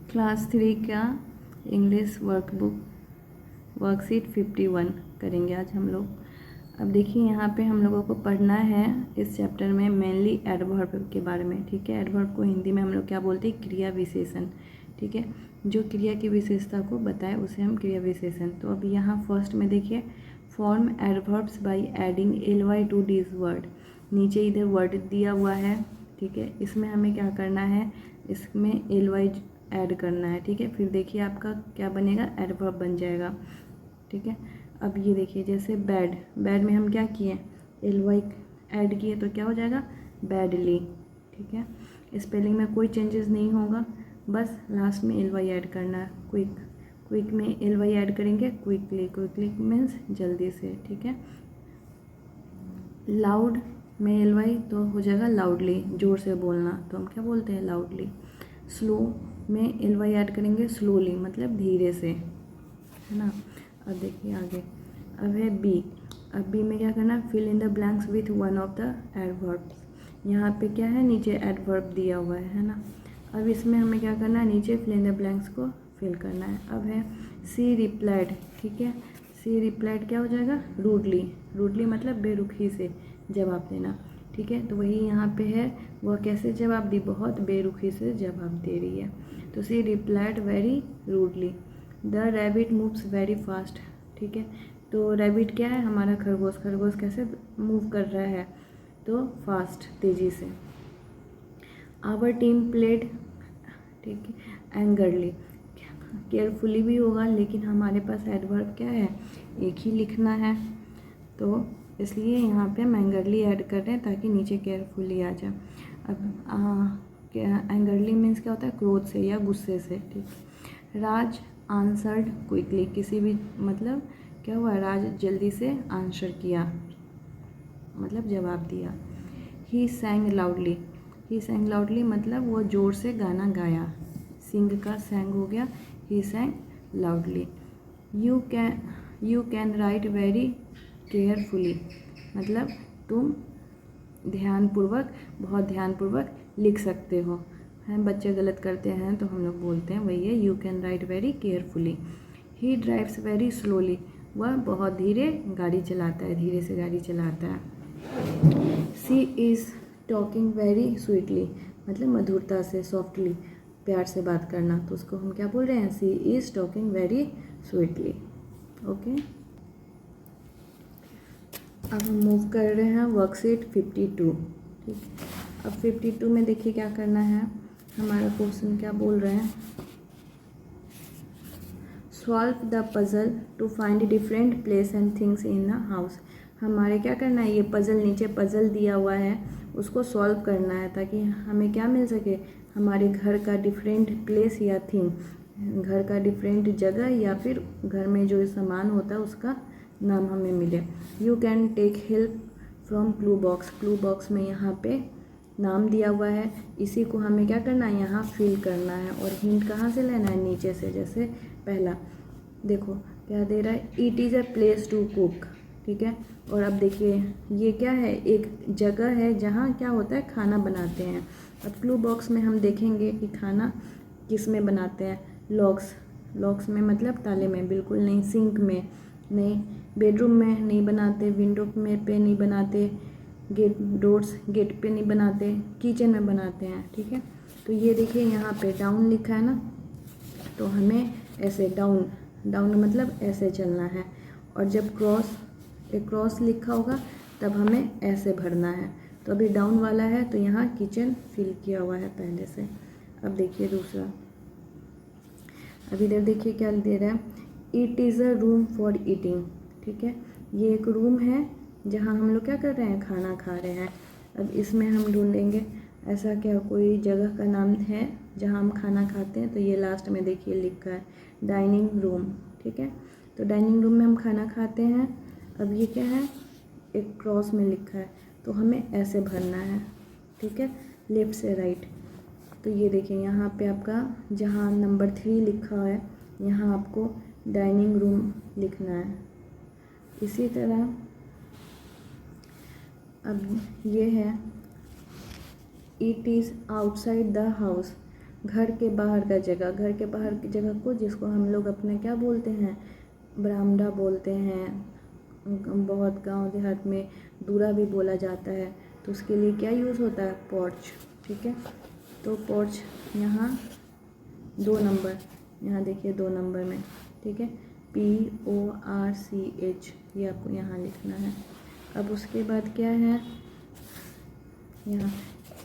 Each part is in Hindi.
क्लास 3 का इंग्लिश वर्कबुक वर्कशीट 51 करेंगे आज हम लोग। अब देखिए यहाँ पे हम लोगों को पढ़ना है इस चैप्टर में मेनली एडवर्ब के बारे में। ठीक है, एडवर्ब को हिंदी में हम लोग क्या बोलते हैं, क्रिया विशेषण। ठीक है, जो क्रिया की विशेषता को बताए उसे हम क्रिया विशेषण। तो अब यहाँ फर्स्ट में देखिए, form adverbs by adding ly to this word. नीचे इधर वर्ड दिया हुआ है। ठीक है, इसमें हमें क्या करना है, इसमें ly ऐड करना है। ठीक है, फिर देखिए आपका क्या बनेगा, एडवर्ब बन जाएगा। ठीक है, अब ये देखिए जैसे बैड, बैड में हम क्या किए, ly ऐड किए तो क्या हो जाएगा, बैडली। ठीक है, स्पेलिंग में कोई चेंजेस नहीं होगा, बस लास्ट में ly ऐड करना है। क्विक, क्विक में ly ऐड करेंगे, क्विकली, क्विकली मीन्स जल्दी से। ठीक है, लाउड में ly तो हो जाएगा लाउडली, जोर से बोलना, तो हम क्या बोलते हैं, लाउडली। स्लो में ly ऐड करेंगे, स्लोली मतलब धीरे से, है ना। अब देखिए आगे, अब है बी। अब बी में क्या करना, fill in the blanks with one of the adverbs. यहाँ पे क्या है, नीचे एडवर्ब दिया हुआ है ना। अब इसमें हमें क्या करना है, नीचे फिल इन द ब्लैंक्स को फिल करना है। अब है सी रिप्लाइड। ठीक है, सी रिप्लाइड क्या हो जाएगा, रूडली, रूडली मतलब बेरुखी से जवाब देना। ठीक है, तो वही यहाँ पे है, वह कैसे जवाब दी, बहुत बेरुखी से जवाब दे रही है। तो she replied very rudely. The rabbit moves very fast. ठीक है, तो रैबिट क्या है, हमारा खरगोश, खरगोश कैसे मूव कर रहा है, तो फास्ट, तेज़ी से। आवर टीम प्लेड, ठीक है, एंगरली, केयरफुली भी होगा लेकिन हमारे पास एडवर्ब क्या है, एक ही लिखना है, तो इसलिए यहाँ पे हम एंगरली ऐड कर रहे हैं ताकि नीचे केयरफुली आ जाए। अब एंगरली मीन्स क्या होता है, क्रोध से या गुस्से से। ठीक, राज आंसर्ड क्विकली, किसी भी मतलब क्या हुआ, राज जल्दी से आंसर किया, मतलब जवाब दिया। ही सैंग लाउडली, ही सैंग लाउडली मतलब वो ज़ोर से गाना गाया, सिंग का सैंग हो गया, he sang loudly. You can write very carefully मतलब तुम ध्यानपूर्वक, बहुत ध्यानपूर्वक लिख सकते हो। हैं, बच्चे गलत करते हैं तो हम लोग बोलते हैं वही है, you can write very carefully. He drives very slowly, वह बहुत धीरे गाड़ी चलाता है, धीरे से गाड़ी चलाता है। She is talking very sweetly मतलब मधुरता से, सॉफ्टली, प्यार से बात करना, तो उसको हम क्या बोल रहे हैं, she is talking very sweetly. Okay, अब हम मूव कर रहे हैं वर्कशीट 52। ठीक, अब 52 में देखिए क्या करना है, हमारा क्वेश्चन क्या बोल रहे हैं, solve the puzzle to find different place and things in the house. हमारे क्या करना है, ये पजल, नीचे पजल दिया हुआ है, उसको सॉल्व करना है ताकि हमें क्या मिल सके, हमारे घर का डिफरेंट प्लेस या थिंग, घर का डिफरेंट जगह या फिर घर में जो सामान होता है उसका नाम हमें मिले। You can take help from clue box, clue box में यहाँ पे नाम दिया हुआ है, इसी को हमें क्या करना है, यहाँ फिल करना है। और हिंट कहाँ से लेना है, नीचे से, जैसे पहला देखो क्या दे रहा है, it is a place to cook. ठीक है, और अब देखिए ये क्या है, एक जगह है जहाँ क्या होता है, खाना बनाते हैं। अब क्लू बॉक्स में हम देखेंगे कि खाना किस में बनाते हैं, लॉक्स, लॉक्स में मतलब ताले में, बिल्कुल नहीं, सिंक में नहीं, बेडरूम में नहीं बनाते, विंडो में पे नहीं बनाते, गेट डोर्स, गेट पे नहीं बनाते, किचन में बनाते हैं। ठीक है, तो ये देखिए यहाँ पे डाउन लिखा है ना, तो हमें ऐसे डाउन, डाउन मतलब ऐसे चलना है, और जब क्रॉस, एक क्रॉस लिखा होगा तब हमें ऐसे भरना है। तो अभी डाउन वाला है तो यहाँ किचन फिल किया हुआ है पहले से। अब देखिए दूसरा, अब इधर देखिए क्या दे रहा है, it is a room for eating. ठीक है, ये एक रूम है जहाँ हम लोग क्या कर रहे हैं, खाना खा रहे हैं। अब इसमें हम ढूंढेंगे ऐसा क्या कोई जगह का नाम है जहाँ हम खाना खाते हैं, तो ये लास्ट में देखिए लिखा है डाइनिंग रूम। ठीक है, तो डाइनिंग रूम में हम खाना खाते हैं। अब ये क्या है, एक क्रॉस में लिखा है, तो हमें ऐसे भरना है। ठीक है, लेफ़्ट से राइट। तो ये देखिए यहाँ पे आपका जहाँ नंबर 3 लिखा है, यहाँ आपको डाइनिंग रूम लिखना है। इसी तरह अब ये है, it is outside the house, घर के बाहर का जगह, घर के बाहर की जगह को जिसको हम लोग अपने क्या बोलते हैं, बरामदा बोलते हैं, बहुत गांव देहात में दूरा भी बोला जाता है, तो उसके लिए क्या यूज़ होता है, पोर्च। ठीक है, तो पोर्च यहाँ 2 नंबर, यहाँ देखिए 2 नंबर में, ठीक है, PORCH ये आपको यहाँ लिखना है। अब उसके बाद क्या है यहाँ,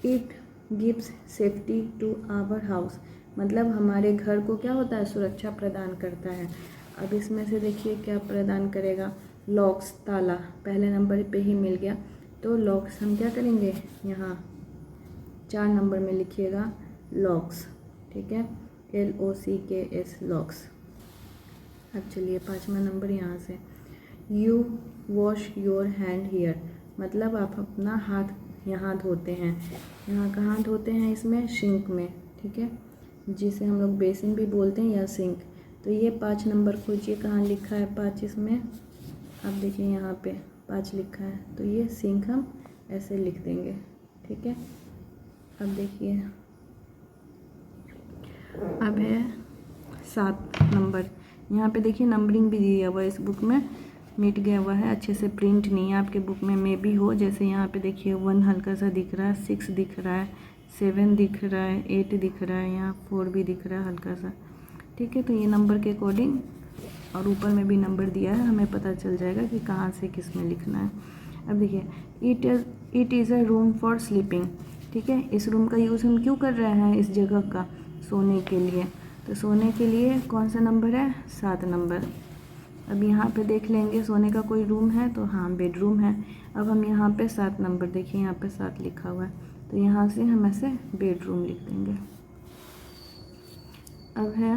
it gives safety to our house, मतलब हमारे घर को क्या होता है, सुरक्षा प्रदान करता है। अब इसमें से देखिए क्या प्रदान करेगा, लॉक्स, ताला, पहले नंबर पे ही मिल गया, तो लॉक्स हम क्या करेंगे, यहाँ 4 नंबर में लिखिएगा लॉक्स, ठीक है, LOCKS लॉक्स। अब चलिए 5वां नंबर यहाँ से, you wash your hand here, मतलब आप अपना हाथ यहाँ धोते हैं। यहाँ कहाँ धोते हैं, इसमें सिंक में, ठीक है, जिसे हम लोग बेसिन भी बोलते हैं या सिंक। तो ये 5 नंबर खोजिए कहाँ लिखा है 5, इसमें अब देखिए यहाँ पे 5 लिखा है, तो ये सिंक हम ऐसे लिख देंगे। ठीक है, अब देखिए अब है 7 नंबर। यहाँ पे देखिए नंबरिंग भी दिया हुआ है, इस बुक में मिट गया हुआ है, अच्छे से प्रिंट नहीं है, आपके बुक में मे भी हो। जैसे यहाँ पे देखिए 1 हल्का सा दिख रहा है, 6 दिख रहा है, 7 दिख रहा है, 8 दिख रहा है, यहाँ 4 भी दिख रहा है हल्का सा। ठीक है, तो ये नंबर के अकॉर्डिंग, और ऊपर में भी नंबर दिया है, हमें पता चल जाएगा कि कहाँ से किस में लिखना है। अब देखिए it is a room for sleeping. ठीक है, इस रूम का यूज़ हम क्यों कर रहे हैं, इस जगह का, सोने के लिए। तो सोने के लिए कौन सा नंबर है, 7 नंबर। अब यहाँ पे देख लेंगे सोने का कोई रूम है, तो हाँ बेडरूम है। अब हम यहाँ पे 7 नंबर, देखिए यहाँ पे 7 लिखा हुआ है, तो यहाँ से हम ऐसे बेडरूम लिख देंगे। अब है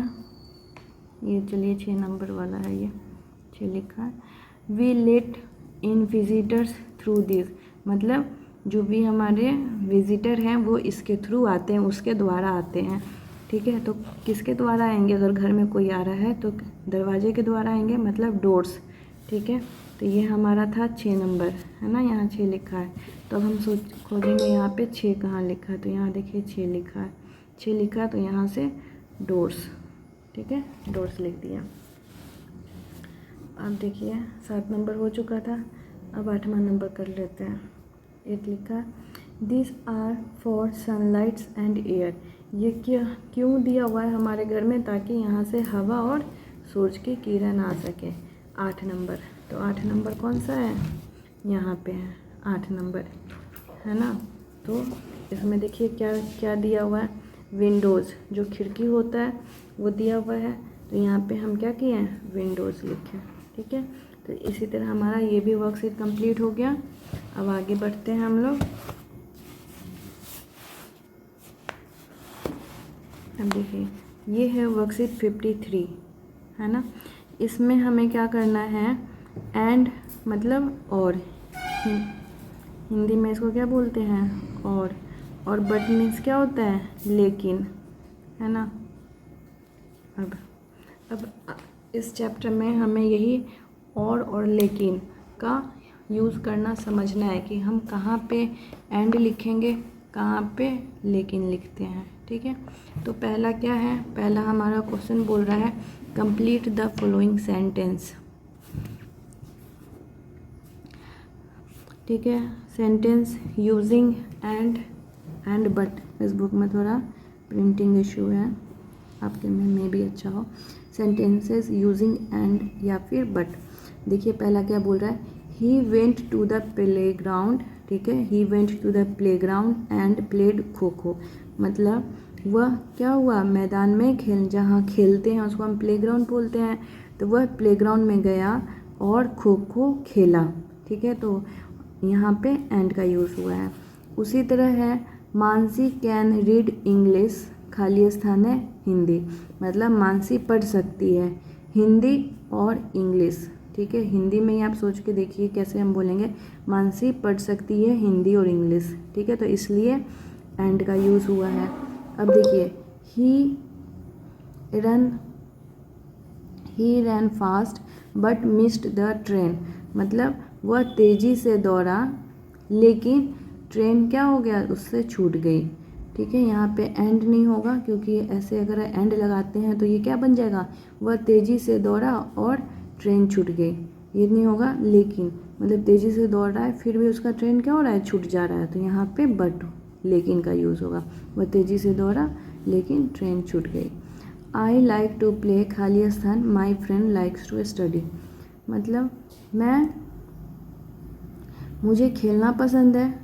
ये, चलिए 6 नंबर वाला है, ये 6 लिखा है, we let in visitors through this, मतलब जो भी हमारे विजिटर हैं वो इसके थ्रू आते हैं, उसके द्वारा आते हैं। ठीक है, तो किसके द्वारा आएंगे, अगर घर में कोई आ रहा है तो दरवाजे के द्वारा आएंगे, मतलब डोर्स। ठीक है, तो ये हमारा था 6 नंबर, है ना, यहाँ 6 लिखा है। तो अब हम खोजेंगे यहाँ पे 6 कहाँ लिखा है, तो यहाँ देखिए 6 लिखा है, 6 लिखा है, तो यहाँ से डोर्स। ठीक है, डोर्स लिख दिया। अब देखिए 7 नंबर हो चुका था, अब 8वां नंबर कर लेते हैं। 8 लिखा, this are for sunlights and air, ये क्यों दिया हुआ है हमारे घर में, ताकि यहाँ से हवा और सूरज की किरण आ सके। 8 नंबर, तो 8 नंबर कौन सा है, यहाँ पे है 8 नंबर, है ना। तो इसमें देखिए क्या क्या दिया हुआ है, विंडोज़, जो खिड़की होता है वो दिया हुआ है, तो यहाँ पे हम क्या किए हैं, विंडोज़ लिखे। ठीक है, तो इसी तरह हमारा ये भी वर्कशीट कंप्लीट हो गया। अब आगे बढ़ते हैं हम लोग। अब देखिए ये है वर्कशीट 53, है ना। इसमें हमें क्या करना है, एंड मतलब और, हिंदी में इसको क्या बोलते हैं, और बट मीन्स क्या होता है, लेकिन, है ना। अब इस चैप्टर में हमें यही और लेकिन का यूज़ करना समझना है कि हम कहाँ पे एंड लिखेंगे, कहाँ पे लेकिन लिखते हैं। ठीक है, तो पहला क्या है, पहला हमारा क्वेश्चन बोल रहा है कंप्लीट द फॉलोइंग सेंटेंस। ठीक है, सेंटेंस यूजिंग एंड बट। इस बुक में थोड़ा प्रिंटिंग इशू है, आपके में भी अच्छा हो। सेंटेंसेस यूजिंग एंड या फिर बट। देखिए पहला क्या बोल रहा है, he went to the playground. ठीक है, he went to the playground and played kho kho, मतलब वह क्या हुआ, मैदान में जहाँ खेलते हैं उसको हम प्लेग्राउंड बोलते हैं, तो वह प्लेग्राउंड में गया और खो खो खेला। ठीक है, तो यहाँ पे एंड का यूज़ हुआ है। उसी तरह है मानसी कैन रीड इंग्लिश, खाली स्थान है हिंदी, मतलब मानसी पढ़ सकती है हिंदी और इंग्लिश। ठीक है, हिंदी में ही आप सोच के देखिए कैसे हम बोलेंगे, मानसी पढ़ सकती है हिंदी और इंग्लिश। ठीक है, तो इसलिए एंड का यूज़ हुआ है। अब देखिए he run fast but missed the train, मतलब वह तेज़ी से दौड़ा लेकिन ट्रेन क्या हो गया, उससे छूट गई। ठीक है, यहाँ पे एंड नहीं होगा क्योंकि ऐसे अगर एंड लगाते हैं तो ये क्या बन जाएगा, वह तेज़ी से दौड़ा और ट्रेन छूट गई। ये नहीं होगा लेकिन, मतलब तेज़ी से दौड़ रहा है फिर भी उसका ट्रेन क्या हो रहा है, छूट जा रहा है, तो यहाँ पे बट लेकिन का यूज़ होगा। वह तेज़ी से दौड़ा लेकिन ट्रेन छूट गई। आई लाइक टू प्ले खालिस्तान, my friend likes to study. मतलब मुझे खेलना पसंद है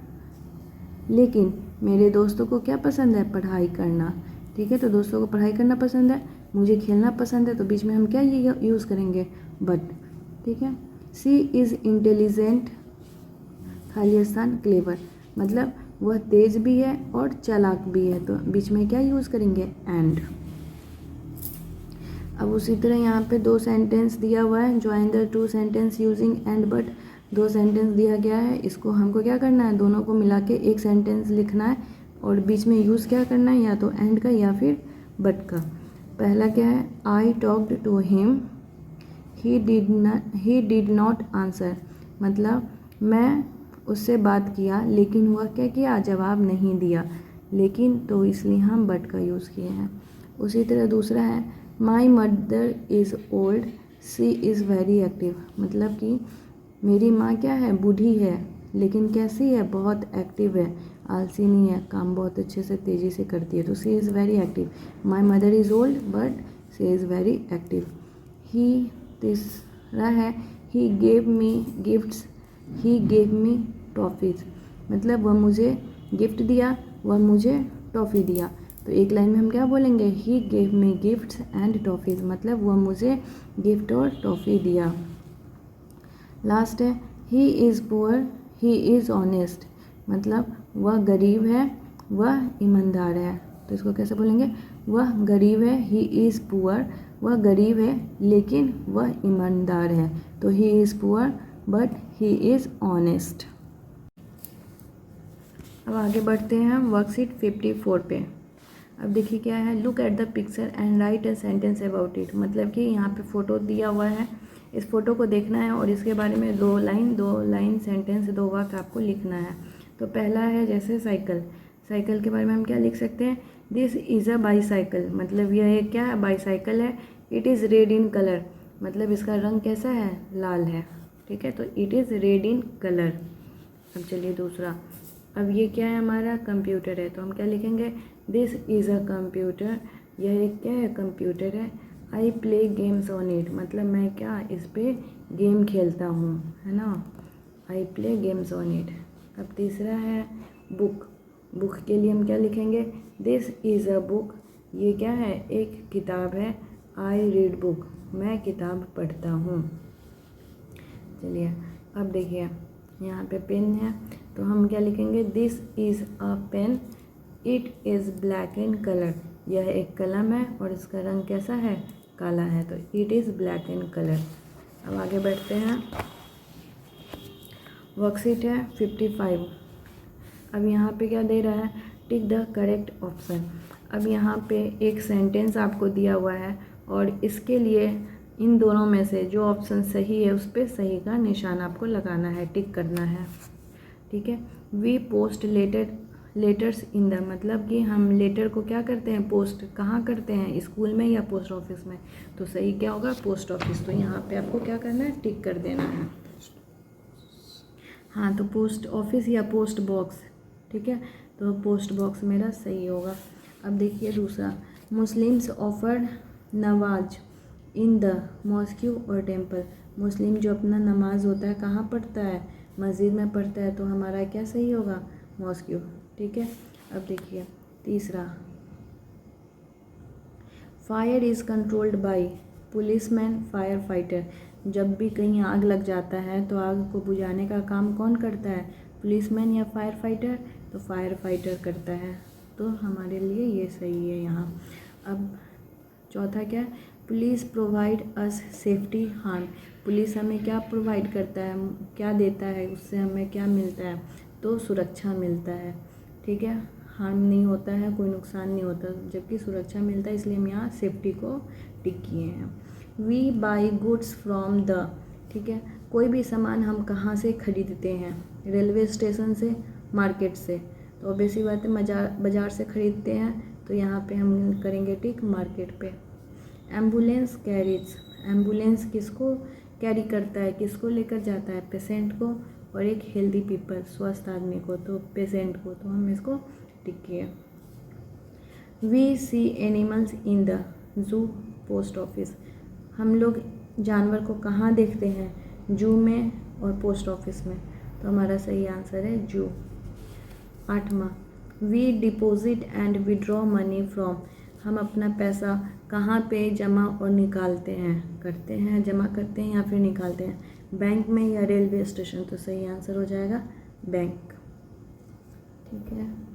लेकिन मेरे दोस्तों को क्या पसंद है, पढ़ाई करना। ठीक है, तो दोस्तों को पढ़ाई करना पसंद है, मुझे खेलना पसंद है, तो बीच में हम क्या ये यूज़ करेंगे, बट। ठीक है, सी इज़ इंटेलिजेंट खालिस्तान क्लेवर, मतलब वह तेज़ भी है और चालाक भी है, तो बीच में क्या यूज़ करेंगे, एंड। अब उसी तरह यहाँ पे 2 सेंटेंस दिया हुआ है, join the 2 sentence using and but. 2 sentence दिया गया है, इसको हमको क्या करना है, दोनों को मिला के एक सेंटेंस लिखना है और बीच में यूज़ क्या करना है, या तो एंड का या फिर बट का। पहला क्या है, I talked to him, he did not answer, मतलब मैं उससे बात किया लेकिन वह क्या किया, जवाब नहीं दिया, लेकिन तो इसलिए हम बट का यूज़ किए हैं। उसी तरह दूसरा है, my mother is old, she is very active, मतलब कि मेरी माँ क्या है, बूढ़ी है लेकिन कैसी है, बहुत एक्टिव है, आलसी नहीं है, काम बहुत अच्छे से तेज़ी से करती है, तो she is very active. My mother is old but she is very active. He, तीसरा है, he gave me gifts, he gave me toffees, मतलब वह मुझे गिफ्ट दिया, वह मुझे टॉफ़ी दिया, तो एक लाइन में हम क्या बोलेंगे, ही gave me gifts and toffees, मतलब वह मुझे गिफ्ट और टॉफ़ी दिया। लास्ट है, he is poor, he is honest, मतलब वह गरीब है, वह ईमानदार है, तो इसको कैसे बोलेंगे, वह गरीब है, ही इज़ पुअर, वह गरीब है लेकिन वह ईमानदार है, तो he is poor but he is honest. अब आगे बढ़ते हैं वर्कशीट 54 पे। अब देखिए क्या है, look at the picture and right a sentence about it, मतलब कि यहाँ पे फ़ोटो दिया हुआ है, इस फ़ोटो को देखना है और इसके बारे में 2 लाइन सेंटेंस 2 वाक्य आपको लिखना है। तो पहला है जैसे साइकिल, साइकिल के बारे में हम क्या लिख सकते हैं, दिस इज़ अ बाईसाइकिल, मतलब यह एक क्या है, बाईसाइकिल है। It is red in colour, मतलब इसका रंग कैसा है, लाल है। ठीक है, तो it is red in colour. अब चलिए दूसरा, अब ये क्या है, हमारा कंप्यूटर है, तो हम क्या लिखेंगे, दिस इज़ अ कंप्यूटर, यह एक क्या है, कंप्यूटर है। I play games on it, मतलब मैं क्या इस पे गेम खेलता हूँ, है ना, I play games on it. अब तीसरा है बुक, बुक के लिए हम क्या लिखेंगे, दिस इज़ अ बुक, ये क्या है, एक किताब है। आई रीड बुक, मैं किताब पढ़ता हूँ। चलिए अब देखिए यहाँ पे पेन है, तो हम क्या लिखेंगे, this is a pen, it is black in colour, यह एक कलम है और इसका रंग कैसा है, काला है, तो it is black in colour. अब आगे बढ़ते हैं, वर्कशीट है 55। अब यहाँ पे क्या दे रहा है, टिक द करेक्ट ऑप्शन। अब यहाँ पे एक सेंटेंस आपको दिया हुआ है और इसके लिए इन दोनों में से जो ऑप्शन सही है उस पर सही का निशान आपको लगाना है, टिक करना है। ठीक है, we post letters in the, मतलब कि हम लेटर को क्या करते हैं, पोस्ट कहाँ करते हैं, स्कूल में या पोस्ट ऑफिस में, तो सही क्या होगा, पोस्ट ऑफिस। तो यहाँ पे आपको क्या करना है, टिक कर देना है। हाँ, तो पोस्ट ऑफिस या पोस्ट बॉक्स, ठीक है, तो पोस्ट बॉक्स मेरा सही होगा। अब देखिए दूसरा, मुस्लिम्स ऑफर नमाज इन द मॉस्क्यू और टेम्पल, मुस्लिम जो अपना नमाज होता है कहाँ पढ़ता है, मस्जिद में पढ़ता है, तो हमारा क्या सही होगा, मॉस्क्यू। ठीक है, अब देखिए तीसरा, fire is controlled by policeman fire fighter, जब भी कहीं आग लग जाता है तो आग को बुझाने का काम कौन करता है, पुलिसमैन या फायर फाइटर, तो फायर फाइटर करता है, तो हमारे लिए ये सही है यहाँ। अब चौथा क्या है, police provide us safety harm, police हमें क्या प्रोवाइड करता है, क्या देता है, उससे हमें क्या मिलता है, तो सुरक्षा मिलता है। ठीक है, हार्म नहीं होता है, कोई नुकसान नहीं होता, जबकि सुरक्षा मिलता है, इसलिए हम यहाँ सेफ्टी को टिक किए हैं। We buy goods from the, ठीक है, कोई भी सामान हम कहाँ से खरीदते हैं, रेलवे स्टेशन से, मार्केट से, तो ऑब्वियस सी बात है बाज़ार से ख़रीदते हैं, तो यहाँ पे हम करेंगे टिक मार्केट पे। एम्बुलेंस कैरीज, एम्बुलेंस किसको कैरी करता है, किसको लेकर जाता है, पेशेंट को और एक हेल्दी पीपल, स्वस्थ आदमी को, तो पेशेंट को, तो हम इसको टिक किए। We see animals in the zoo, post office, हम लोग जानवर को कहाँ देखते हैं, जू में और पोस्ट ऑफिस में, तो हमारा सही आंसर है जू। 8वां, we deposit and withdraw money from, हम अपना पैसा कहाँ पे जमा और निकालते हैं, करते हैं, जमा करते हैं या फिर निकालते हैं, बैंक में या रेलवे स्टेशन, तो सही आंसर हो जाएगा बैंक। ठीक है।